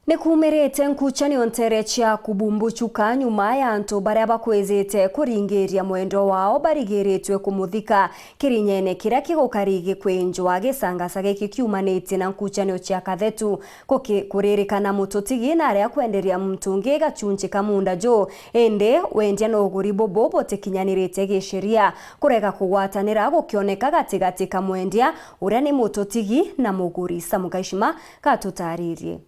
Nikumirite nkuchanio ntere chia kubumbuchuka nyuma ya antu baria bakwezete kuringiria mwendo wao barigiritwe kumuthika kirinyene kiria kigukarigi kwenjwa gisangasa giki kiumanite na nkuchanio chia kathetu kuririkana mututigi na aria kwenderia mtungi gachunchi kamunda jo ende wendia no guri bobo botekinyanirite gisheria kurega kugwatanira gukioneka gatigati kamwendia uria ni mututigi na muguri. Samugaishima katutaririe.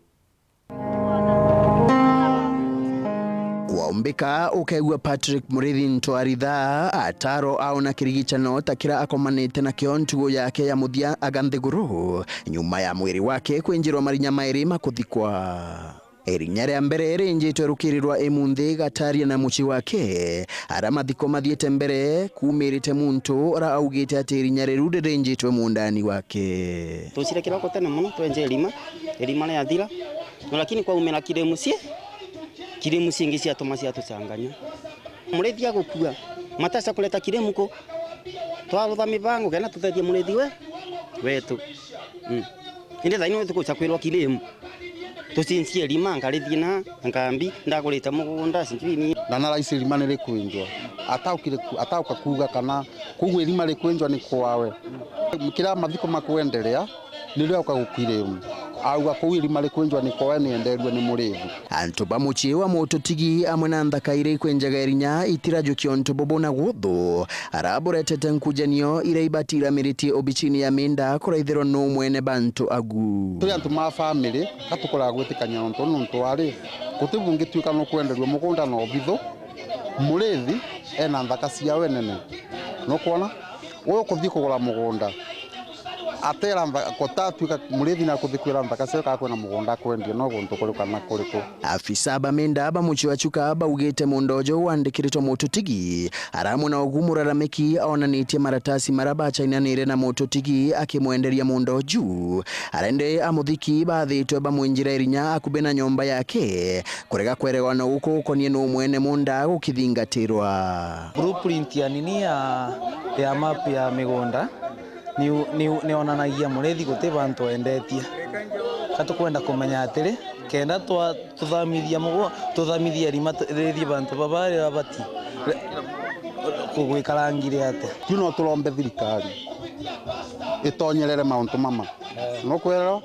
Waumbika ukaigua Patrick Murithi Ntwaritha ataro aona kirigichano takira akomanite na kiontugo yake ya muthia aganthiguru nyuma ya mwiri wake kwenjirwa marinya mairi makuthikwa. Irinya ria mbere rinjitwe rukirirwa imunthi gataria na muchi wake ara mathiko mathiete mbere kumirite muntu ra augite ati irinya riru rinjitwe mundani wake. Tucire kiroko tene muno twenje elima ya thira lakini kwa umena kiremu singi cia tomasi atucanganya murethi agukua matasa kuleta kiremu ko twarutha mibango kana tutethie murethi wetu inde thaino tukucha kwirwa kiremu tucincie lima ngarithie na ngambi ndagurita mugunda sinjini na raisi lima ni rikwenjwa atauka kuga kana kugwe lima rikwenjwa ni kwawe kila mathiko makwendelea nirio ukagukiremu auga kuwili mali kwenjwa ni kwa ni enderwe ni Murithi. Antu bamuchi wa mututigi amwe na nthakaire kwenjaga irinya itirajo kionto bobo na guthu araboretete nkujanio ira ibatira miriti obichini ya minda kuraithiro no mwene bantu agu. Tuli antu ma family katukora gwitikanya nontu ari gutibungituika no kwenderwa mugunda no bitho Murithi ena nthaka cia wenene no kuona uyo kuthi kugura mugunda atera kotatuika Murithi na kuthikwira nthakasio ka kwena mugunda kwendia no guntu kuruka na kuriku. Afisa baminda bamuchi wachuka baugite mundojo wandikiritwo mututigi aramu na ogumuraramiki onanitie maratasi marabacha inanire na mututigi akimwenderia mundoju arende amuthiki bathitwe bamwinjira irinya akubena nyomba yake kurega kwerewana uko konie no mwene munda gukithingatirwa. Blueprint ya nini ya map ya migunda ni onanagia Murithi guti bantu endetie katukwenda kumenya atiri kenda tuthamiithia rima rithie bantu babari abati kugwikarangire ate tuno turombe thirikari itonyerere mauntu mama no kwera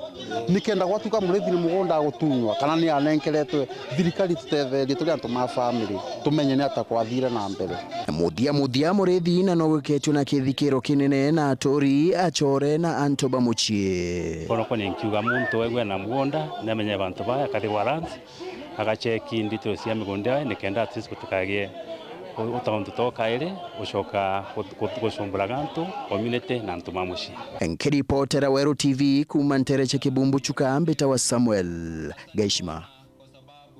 nikenda gwatuka Murithi ni mugunda gutunywa kana ni anenkeretwe thirikari tutetherie tuli antu ma family tumenye ni atakwathire na mbere muthia Murithi na no gwiketwo na kithikiro kinene na atori achore na antu bamuchie kono kone nkiuga muntu egwe na mugunda namenye bantu baya kati warrants agacheki ndito cia migunda nikenda atis kutukagie utondu tokaire ushoka gucumbura gantu community na antu mamushi. Nkiripotera Weru TV kuma ntere cha Kibumbuchuka mbita wa Samuel Gaishima.